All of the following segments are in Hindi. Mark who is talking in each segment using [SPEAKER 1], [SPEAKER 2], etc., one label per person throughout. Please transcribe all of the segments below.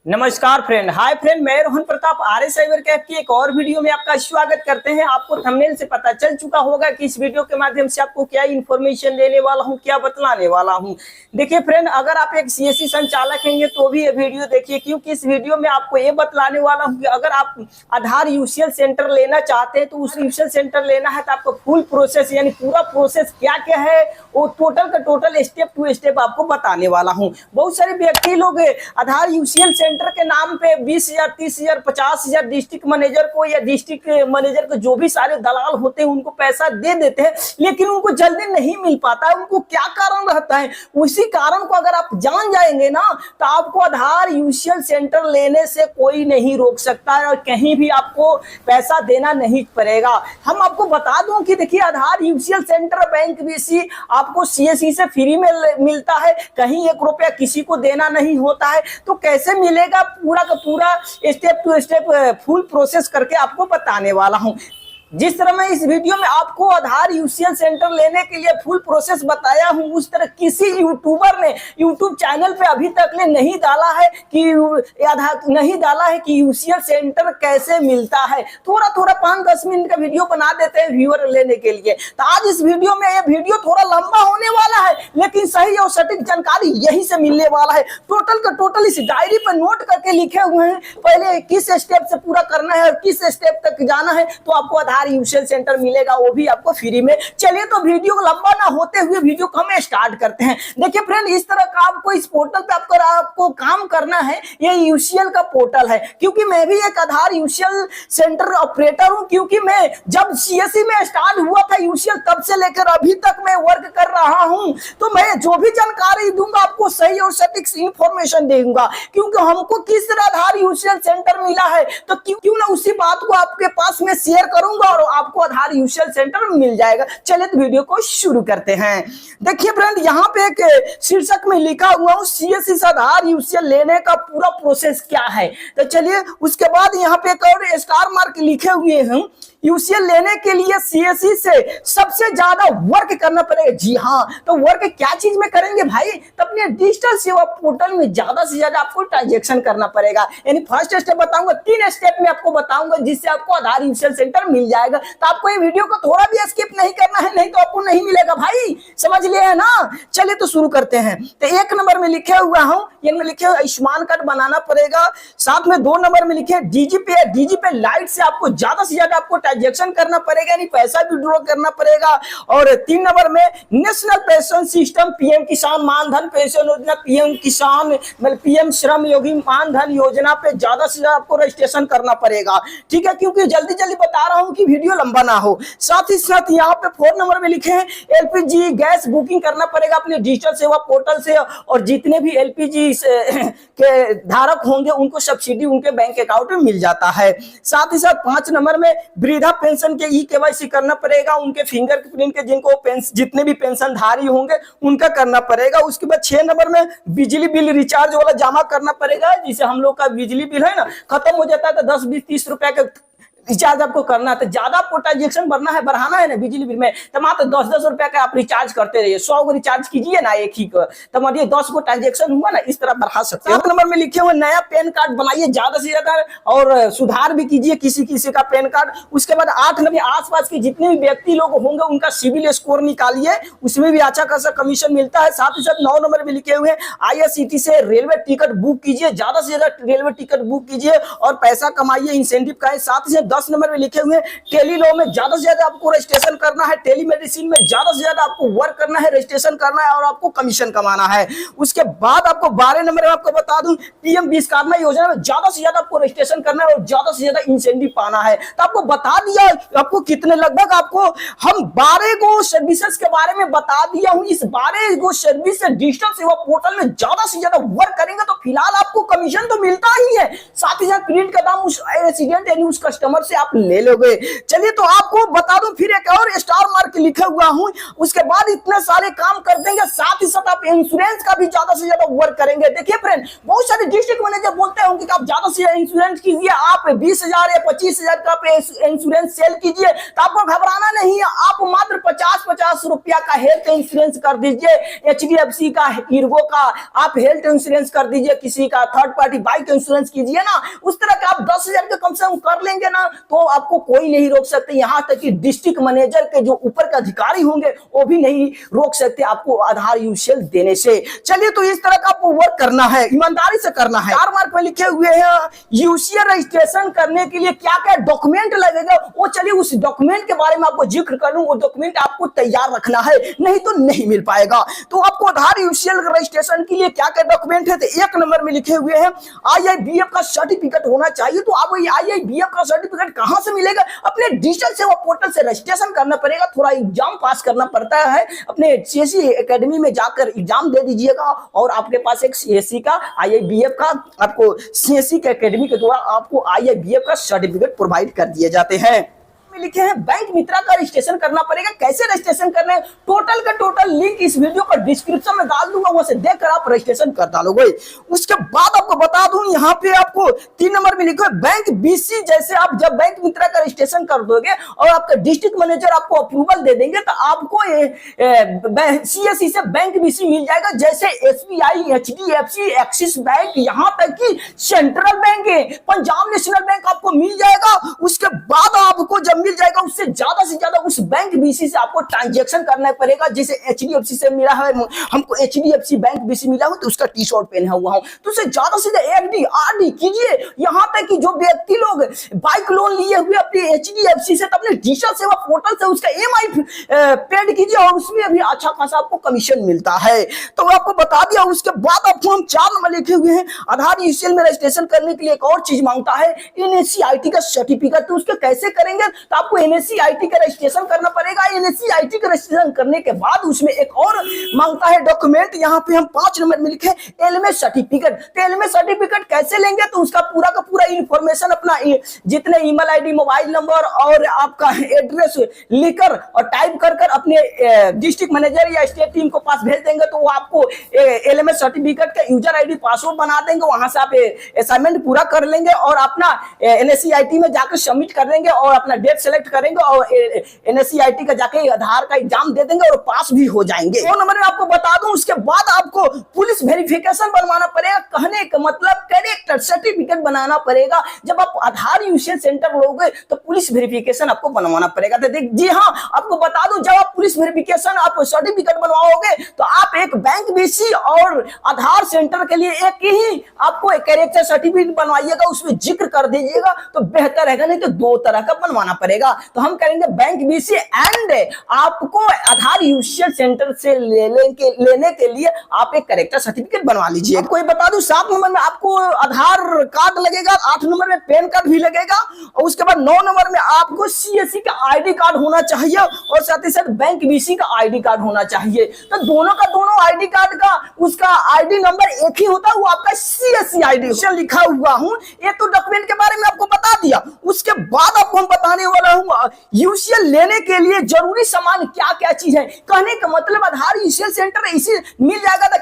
[SPEAKER 1] नमस्कार फ्रेंड, हाय फ्रेंड, मैं रोहन प्रताप आर्य साइबर कैफ की एक और वीडियो में आपका स्वागत करते हैं। आपको थंबनेल से पता चल चुका होगा कि इस वीडियो के माध्यम से आपको क्या इन्फॉर्मेशन देने वाला हूं, क्या बतलाने वाला हूं। देखिए फ्रेंड, अगर आप एक सीएससी संचालक हैं तो भी ये वीडियो देखिए, क्योंकि इस वीडियो में आपको ये बतलाने वाला हूँ कि अगर आप आधार यूसीएल सेंटर लेना चाहते हैं तो उस यूसीएल सेंटर लेना है तो आपको फुल प्रोसेस यानी पूरा प्रोसेस क्या क्या है वो टोटल का टोटल स्टेप टू स्टेप आपको बताने वाला हूँ। बहुत सारे व्यक्ति लोग आधार यूसीएल सेंटर के नाम पे 20,000, 30,000, 50,000 डिस्ट्रिक्ट मैनेजर को या डिस्ट्रिक्ट मैनेजर को जो भी सारे दलाल होते हैं उनको पैसा दे देते हैं, लेकिन उनको जल्दी नहीं मिल पाता है। उनको क्या कारण रहता है, उसी कारण को अगर आप जान जाएंगे ना तो आपको आधार यूसीएल सेंटर लेने से कोई नहीं रोक सकता है और कहीं भी आपको पैसा देना नहीं पड़ेगा। हम आपको बता दूं कि देखिए, आधार यूसीएल सेंटर बैंक बीसी आपको सीएससी से फ्री में मिलता है, कहीं 1 रुपया किसी को देना नहीं होता है। तो कैसे मिलेगा, पूरा का पूरा step to step full process करके आपको बताने वाला हूं। जिस तरह मैं इस वीडियो में आपको आधार यूसीएल सेंटर लेने के लिए फुल प्रोसेस बताया हूं, उस तरह किसी यूट्यूबर ने यूट्यूब चैनल पे अभी तक ले नहीं डाला है कि यूसीएल सेंटर कैसे मिलता है। थोड़ा थोड़ा 5-10 मिनट का वीडियो बना देते हैं व्यूअर लेने के लिए। तो आज इस वीडियो में ये वीडियो थोड़ा लंबा होने वाला है, लेकिन सही और सटीक जानकारी यही से मिलने वाला है। टोटल का टोटल इस डायरी पर नोट करके लिखे हुए हैं, पहले किस स्टेप से पूरा करना है और किस स्टेप तक जाना है, तो आपको आधार यूसीएल सेंटर मिलेगा, वो भी आपको फ्री में। चलिए तो वीडियो लंबा ना होते हुए वीडियो को हम स्टार्ट करते हैं। देखिए फ्रेंड, इस तरह का आपको इस पोर्टल पे आपको काम करना है। ये यूसीएल का पोर्टल है, क्योंकि मैं भी एक आधार यूसीएल सेंटर ऑपरेटर हूं, क्योंकि मैं जब सीएससी में स्टार्ट हुआ था यूसीएल तब से लेकर अभी तक मैं वर्क कर रहा हूं। तो मैं जो भी जानकारी दूंगा आपको सही और सटीक इंफॉर्मेशन दूंगा, क्योंकि हमको किस तरह आधार यूसीएल सेंटर मिला है तो क्यों ना उसी बात को आपके पास में शेयर करूंगा और आपको आधार यूसीएल सेंटर मिल जाएगा। चलिए तो वीडियो को शुरू करते हैं। देखिए फ्रेंड, यहाँ पे एक शीर्षक में लिखा हुआ हूँ सीएससी से आधार यूसीएल लेने का पूरा प्रोसेस क्या है। तो चलिए उसके बाद यहाँ पे एक और स्टार मार्क लिखे हुए हैं, यूसीएल लेने के लिए सीएससी से सबसे ज्यादा वर्क करना पड़ेगा। जी हाँ, तो वर्क क्या चीज में करेंगे भाई, तो अपने डिजिटल सेवा पोर्टल में ज्यादा से ज्यादा आपको ट्रांजेक्शन करना पड़ेगा। यानी फर्स्ट स्टेप बताऊंगा, 3 स्टेप में आपको बताऊंगा जिससे आपको आधार यूसीएल सेंटर मिल जाएगा। तो आपको ये वीडियो को थोड़ा भी स्किप नहीं करना है, नहीं तो आपको नहीं मिलेगा भाई, समझ लिए है ना। चलिए तो शुरू करते हैं। तो 1 नंबर में लिखे हुआ हूं, इनमें लिखे आयुष्मान कार्ड बनाना पड़ेगा। साथ में 2 नंबर में लिखे डीजीपे लाइट से आपको ज्यादा से ज्यादा आपको ट्रांजेक्शन करना पड़ेगा, यानी पैसा विड्रॉ करना पड़ेगा। और 3 नंबर में नेशनल पेंशन सिस्टम, पीएम किसान मानधन पेंशन योजना, पीएम किसान मतलब पीएम श्रम योगी मानधन योजना पे ज्यादा से ज्यादा आपको रजिस्ट्रेशन करना पड़ेगा। ठीक है, क्योंकि जल्दी जल्दी बता रहा हूं कि वीडियो लंबा ना हो। साथ ही साथ यहाँ पे 4 नंबर में लिखे हैं एलपीजी गैस बुकिंग करना पड़ेगा अपने डिजिटल सेवा पोर्टल से, और जितने भी एलपीजी के धारक होंगे उनको सब्सिडी उनके बैंक अकाउंट में मिल जाता है। साथ ही साथ 5 नंबर में वृद्धा पेंशन के केवाईसी करना पड़ेगा, उनके फिंगरप्रिंट के जिनको जितने भी पेंशनधारी होंगे उनका करना पड़ेगा। उसके बाद 6 नंबर में बिजली बिल रिचार्ज वाला जमा करना पड़ेगा, जिसे हम लोग का बिजली बिल है ना खत्म हो जाता है तो 10, 20, 30 रुपए का रिचार्ज आपको करना है। तो ज्यादा आपको ट्रांजेक्शन बढ़ाना है ना बिजली बिल में, तो मात्र 10-10 रुपया का आप रिचार्ज करते रहिए। 100 को रिचार्ज कीजिए ना एक ही को, तो मान 10 को ट्रांजेक्शन हुआ ना, इस तरह बढ़ा सकते हैं। 7 नंबर में लिखे हुए नया पैन कार्ड बनाइए ज्यादा से ज्यादा, और सुधार भी कीजिए किसी किसी का पैन कार्ड। उसके बाद 8 नंबर आसपास के जितने भी व्यक्ति लोग होंगे उनका सिविल स्कोर निकालिए, उसमें भी अच्छा खासा कमीशन मिलता है। साथ ही साथ 9 नंबर में लिखे हुए आईआरसीटी से रेलवे टिकट बुक कीजिए, ज्यादा से ज्यादा रेलवे टिकट बुक कीजिए और पैसा कमाइए, इंसेंटिव का। साथ ही 10 नंबर में लिखे हुए टेली लॉ में ज्यादा से ज्यादा आपको रजिस्ट्रेशन करना है, टेलीमेडिसिन में ज्यादा से ज्यादा आपको वर्क करना है, रजिस्ट्रेशन करना है और आपको कमीशन कमाना है। उसके बाद आपको 12 नंबर में आपको बता दूं पीएम विश्वकर्मा योजना में ज्यादा से ज्यादा आपको रजिस्ट्रेशन करना है और ज्यादा से ज्यादा इंसेंटिव पाना है। तो आपको बता दिया आपको कितने, लगभग आपको हम 12 गो सर्विसेज के बारे में बता दिया हूं। इस 12 गो सर्विस से डिजिटल सेवा पोर्टल में ज्यादा से ज्यादा वर्क करेंगे तो फिलहाल आपको कमीशन तो मिलता ही है, साथ ही साथ प्रिंट का दाम उस रेसिडेंट यानी उस कस्टमर से आप ले लोगे। चलिए तो आपको बता दूं फिर एक और स्टार मार्क लिखा हुआ हूं, उसके बाद इतने सारे काम कर देंगे, साथ ही साथ आप इंश्योरेंस का भी ज्यादा से ज्यादा वर्क करेंगे। देखिए फ्रेंड, बहुत सारे डिस्ट्रिक्ट मैनेजर बोलते होंगे कि आप ज्यादा से ज्यादा इंश्योरेंस कीजिए, आप 20,000 या 25,000 का इंश्योरेंस सेल कीजिए, तो आपको घबराना नहीं है। आप मात्र 50-50 रुपया का हेल्थ इंश्योरेंस कर दीजिए, HDFC का, ईर्गो का आप हेल्थ इंश्योरेंस कर दीजिए, किसी का थर्ड पार्टी बाइक इंश्योरेंस कीजिए ना, उस तरह का आप 10,000 का कम से कम कर लेंगे ना, तो आपको कोई नहीं रोक सकते। यहाँ तक कि डिस्ट्रिक्ट मैनेजर के जो ऊपर के अधिकारी होंगे वो भी नहीं रोक सकते आपको आधार यूसेल देने से। चलिए तो इस तरह का आपको वर्क करना है, ईमानदारी से करना है। 4 मार्क में लिखे हुए हैं यूसीए रजिस्ट्रेशन करने के लिए क्या क्या डॉक्यूमेंट लगेगा, वो चलिए उस डॉक्यूमेंट के बारे में आपको जिक्र कर लूं। वो डॉक्यूमेंट आपको तैयार रखना है, नहीं तो नहीं मिल पाएगा। तो आपको आधार यूसीएल रजिस्ट्रेशन के लिए क्या क्या डॉक्यूमेंट है, तो 1 नंबर में लिखे हुए हैं IIBF का सर्टिफिकेट होना चाहिए। तो आप IIBF का सर्टिफिकेट कहां से मिलेगा, अपने डिजिटल सेवा पोर्टल से रजिस्ट्रेशन करना पड़ेगा, थोड़ा एग्जाम पास करना पड़ता है, अपने CSE एकेडमी में जाकर एग्जाम दे दीजिएगा और आपके पास एक CSE का IIBF का आपको CSE के एकेडमी के द्वारा आपको IIBF का सर्टिफिकेट प्रोवाइड कर दिए जाते हैं। लिखे हैं बैंक मित्रा का रजिस्ट्रेशन करना पड़ेगा। कैसे रजिस्ट्रेशन करना है, टोटल का टोटल लिंक इस वीडियो पर डिस्क्रिप्शन में डाल दूंगा, वहां से देखकर आप रजिस्ट्रेशन कर डालोगे। उसके बाद आपको बता दूं, यहाँ पे आपको 3 नंबर में लिखो है बैंक BC। जैसे आप जब बैंक मित्रा का रजिस्ट्रेशन कर दोगे और आपका डिस्ट्रिक्ट मैनेजर आपको अप्रूवल दे देंगे, तो आपको CSE से बैंक BC मिल जाएगा। जैसे SBI, HDFC, एक्सिस बैंक, यहाँ तक कि सेंट्रल बैंक है, पंजाब नेशनल बैंक आपको मिल जाएगा। उसके बाद आपको जब मिल जाएगा, उससे ज्यादा से ज्यादा उस बैंक BC से आपको ट्रांजैक्शन करना पड़ेगा। जैसे HDFC से मिला है, हमको HDFC बैंक BC मिला हो तो उसका टी-शर्ट पहना हुआ हूं, तो उससे ज्यादा से ज्यादा FD RD कीजिए। यहाँ तक कि जो व्यक्ति लोग बाइक लोन लिए हुए अपने HDFC से, तो अपने डिजिटल सेवा पोर्टल से उसका EMI पेड कीजिए और उसमें भी अच्छा खासा आपको कमीशन मिलता है। तो आपको बता दिया। उसके बाद आपको हम 4 नंबर लिखे हुए हैं, आधार यूसीएल में रजिस्ट्रेशन करने के लिए एक और चीज मांगता है, NSE-IT का सर्टिफिकेट। तो उसके कैसे करेंगे, तो आपको NSE-IT का रजिस्ट्रेशन करना पड़ेगा। NSE-IT का रजिस्ट्रेशन करने के बाद उसमें एक और मांगता है डॉक्यूमेंट, यहाँ पे हम 5 नंबर में लिखे LMS सर्टिफिकेट। तो LMS सर्टिफिकेट कैसे लेंगे, तो उसका पूरा का पूरा इंफॉर्मेशन अपना जितने ईमेल ID, मोबाइल नंबर और आपका एड्रेस लिखकर और टाइप कर अपने डिस्ट्रिक्ट मैनेजर या स्टेट टीम को पास भेज देंगे, तो वो आपको LMS सर्टिफिकेट का यूजर ID पासवर्ड बना देंगे। वहां से आप असाइनमेंट पूरा कर लेंगे और अपना NSE-IT में जाकर सबमिट कर देंगे और अपना डेट सेलेक्ट करेंगे और NSE-IT का जाके आधार का एग्जाम दे देंगे और पास भी हो जाएंगे। 2 नंबर में आपको बता दूं, उसके बाद आपको पुलिस वेरिफिकेशन बनवाना पड़ेगा। कहने का मतलब कैरेक्टर सर्टिफिकेट बनाना पड़ेगा। जब आप आधार यूसेज सेंटर लोगे तो पुलिस वेरिफिकेशन आपको बनवाना पड़ेगा। तो जी हाँ, आपको बता दूं, जब आप पुलिस वेरिफिकेशन आप सर्टिफिकेट बनवाओगे तो आप एक बैंक BC और आधार सेंटर के लिए एक ही आपको एक कैरेक्टर सर्टिफिकेट बनवाइएगा, उसमें जिक्र कर दीजिएगा तो बेहतर रहेगा, नहीं तो 2 तरह का बनवाना पड़ेगा। तो हम करेंगे बैंक BC एंड आपको आधार यूसेज सेंटर से लेने के लिए आप एक कैरेक्टर सर्टिफिकेट बनवा लीजिए। कोई बता दूं, 7 नंबर में आपको आधार कार्ड लगेगा, 8 नंबर में पैन कार्ड भी लगेगा और उसके बाद 9 नंबर में आपको CSE का ID कार्ड होना चाहिए और साथ ही साथ बैंक BC का ID कार्ड होना चाहिए। तो दोनों का दोनों ID कार्ड का उसका ID नंबर एक ही होता है, वो आपका CSE ID लिखा हुआ हूं। ये तो डॉक्यूमेंट के बारे में आपको बता दिया। उसके बाद आपको हम बताने वाला हूं यूसीएल लेने के लिए जरूरी सामान क्या क्या चीज है। कहने का मतलब आधार यूसीएल सेंटर इसी मिल जाएगा तो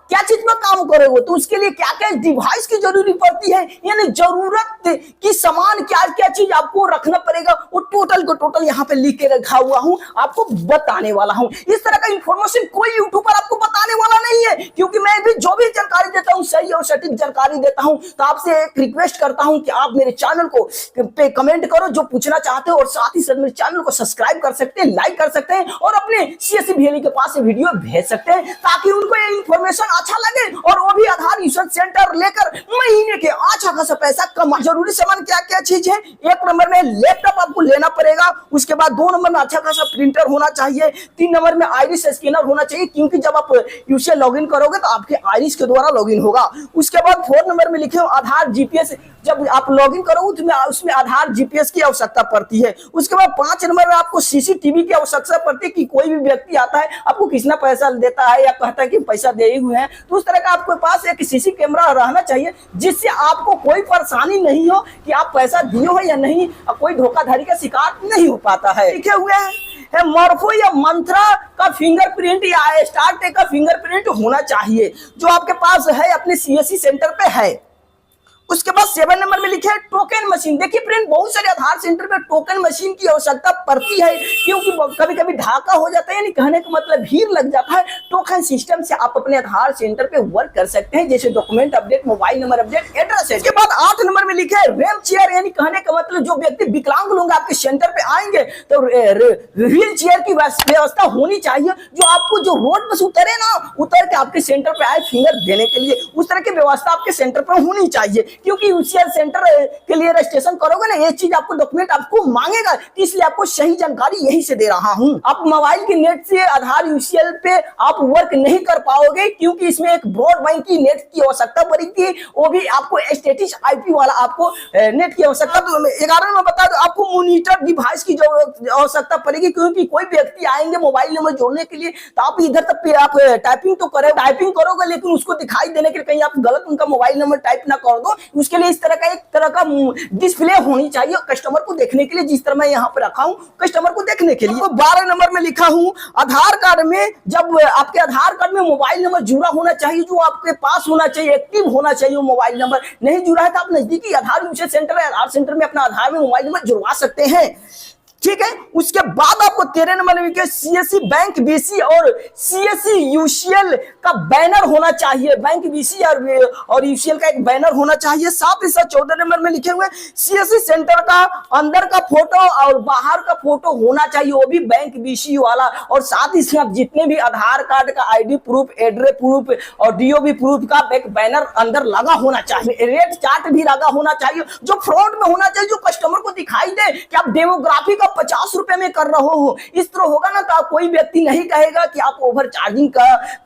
[SPEAKER 1] क्या चीज में काम करोगे, तो उसके लिए क्या क्या डिवाइस की जरूरी पड़ती है, यानी जरूरत की सामान क्या क्या चीज आपको रखना पड़ेगा, वो टोटल को टोटल यहाँ पे लिख के रखा हुआ हूँ, आपको बताने वाला हूँ। इस तरह का इंफॉर्मेशन कोई यूट्यूबर आपको बताने वाला नहीं है, क्योंकि मैं भी जो भी जानकारी देता हूँ सही और सटीक जानकारी देता हूँ। तो आपसे एक रिक्वेस्ट करता हूँ कि आप मेरे चैनल को पे कमेंट करो जो पूछना चाहते हो और साथ ही साथ मेरे चैनल को सब्सक्राइब कर सकते हैं, लाइक कर सकते हैं और अपने CSE भेली के पास वीडियो भेज सकते हैं ताकि उनको ये इंफॉर्मेशन अच्छा लगे और वो भी आधार यूसेज सेंटर लेकर महीने के अच्छा खासा पैसा कमा। जरूरी सामान क्या क्या चीज है, 1 नंबर में लैपटॉप आपको लेना पड़ेगा। उसके बाद 2 नंबर में अच्छा खासा प्रिंटर होना चाहिए। 3 नंबर में आइरिस स्कैनर होना चाहिए, क्योंकि जब आप यूसीएल लॉगिन करोगे तो आपके आइरिस के द्वारा लॉगिन होगा। उसके बाद 4 नंबर में लिखे हो आधार GPS जब आप लॉगिन करोगे तो उसमें आधार जीपीएस की आवश्यकता पड़ती है। उसके बाद 5 नंबर में आपको सीसीटीवी की आवश्यकता पड़ती है कि कोई भी व्यक्ति आता है आपको कितना पैसा देता है या कहता है कि पैसा दे हुए हैं, तो उस तरह का आपके पास एक सीसी कैमरा रहना चाहिए जिससे आपको कोई परेशानी नहीं हो कि आप पैसा दिए हो या नहीं, कोई धोखाधड़ी का शिकार नहीं हो पाता है। लिखे हुए है मॉर्फो या मंत्रा का फिंगरप्रिंट या स्टार टेक का फिंगरप्रिंट होना चाहिए जो आपके पास है अपने सीएससी सेंटर पे है। उसके बाद 7 नंबर में लिखे है टोकन मशीन। देखिए फ्रेंड, बहुत सारे आधार सेंटर पे टोकन मशीन की आवश्यकता पड़ती है क्योंकि कभी कभी ढाका हो जाता है, यानी कहने का मतलब भीड़ लग जाता है। टोकन सिस्टम से आप अपने आधार सेंटर पे वर्क कर सकते हैं, जैसे document update, mobile number update, address. इसके बाद 8 नंबर में लिखे है रैंप चेयर, यानी कहने का मतलब जो व्यक्ति विकलांग लोग आपके सेंटर पे आएंगे तो व्हील चेयर की व्यवस्था होनी चाहिए जो आपको जो रोड पर उतरे ना, उतर के आपके सेंटर पे आए फिंगर देने के लिए, उस तरह की व्यवस्था आपके सेंटर पर होनी चाहिए क्योंकि यूसीएल सेंटर के लिए रजिस्ट्रेशन करोगे ना, ये चीज आपको डॉक्यूमेंट आपको मांगेगा, इसलिए आपको सही जानकारी यही से दे रहा हूं। आप मोबाइल की नेट से आधार यूसीएल पे आप वर्क नहीं कर पाओगे क्योंकि इसमें एक ब्रॉडबैंड की नेट की आवश्यकता पड़ेगी, वो भी आपको स्टैटिक आईपी वाला आपको नेट की आवश्यकता। तो 11 में बता दो आपको मॉनिटर डिवाइस की जो आवश्यकता पड़ेगी क्योंकि कोई व्यक्ति आएंगे मोबाइल नंबर जोड़ने के लिए तो आप इधर तक आप टाइपिंग तो करोगे लेकिन उसको दिखाई देने के लिए कहीं आप गलत उनका मोबाइल नंबर टाइप ना कर दो, उसके लिए इस तरह का एक तरह का डिस्प्ले होनी चाहिए कस्टमर को देखने के लिए, जिस तरह मैं यहाँ पे रखा हूँ कस्टमर को देखने के लिए। तो 12 नंबर में लिखा हूँ आधार कार्ड में, जब आपके आधार कार्ड में मोबाइल नंबर जुड़ा होना चाहिए जो आपके पास होना चाहिए, एक्टिव होना चाहिए। मोबाइल नंबर नहीं जुड़ा है तो आप नजदीकी आधार यूसेज सेंटर है, आधार सेंटर में अपना आधार में मोबाइल नंबर जुड़वा सकते हैं, ठीक है। उसके बाद आपको 13 नंबर में सीएससी बैंक बीसी और सीएससी यूसीएल का बैनर होना चाहिए, बैंक बीसी और यूसीएल का एक बैनर होना चाहिए। साथ ही साथ 14 नंबर में लिखे हुए सीएससी सेंटर का अंदर का फोटो और बाहर का फोटो होना चाहिए, वो भी बैंक बीसी वाला। और साथ ही साथ जितने भी आधार कार्ड का आईडी प्रूफ, एड्रेस प्रूफ और डीओबी प्रूफ का एक बैनर अंदर लगा होना चाहिए, रेट चार्ट भी लगा होना चाहिए जो फ्रंट में होना चाहिए, जो कस्टमर को दिखाई दे कि आप डेमोग्राफी का 50 रुपए में कर रहे हो। इस तरह होगा ना तो कोई व्यक्ति नहीं कहेगा कि आप ओवर चार्जिंग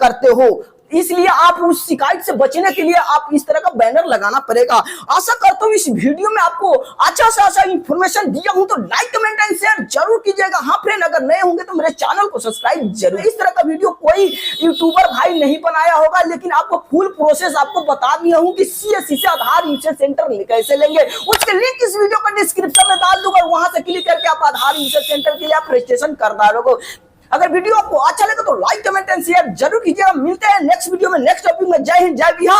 [SPEAKER 1] करते हो, इसलिए आप उस शिकायत से बचने के लिए आप इस तरह का बैनर लगाना पड़ेगा। आशा करता हूँ इस वीडियो में आपको अच्छा से अच्छा इंफॉर्मेशन दिया हूं, तो लाइक कमेंट एंड शेयर जरूर कीजिएगा। हाँ फ्रेंड, अगर नए होंगे तो मेरे चैनल को सब्सक्राइब जरूर। इस तरह का वीडियो कोई यूट्यूबर भाई नहीं बनाया होगा, लेकिन आपको फुल प्रोसेस आपको बता दिया हूँ कि सीएससी से आधार यूसेज सेंटर कैसे लेंगे। उसके लिंक इस वीडियो का डिस्क्रिप्शन में डाल दूंगा, वहां से क्लिक करके आप आधार यूसेज सेंटर के लिए आप रजिस्ट्रेशन कर डालोगे। अगर वीडियो आपको अच्छा लगे तो लाइक कमेंट एंड शेयर जरूर कीजिएगा। मिलते हैं नेक्स्ट वीडियो में, नेक्स्ट टॉपिक में। जय हिंद, जय बिहार।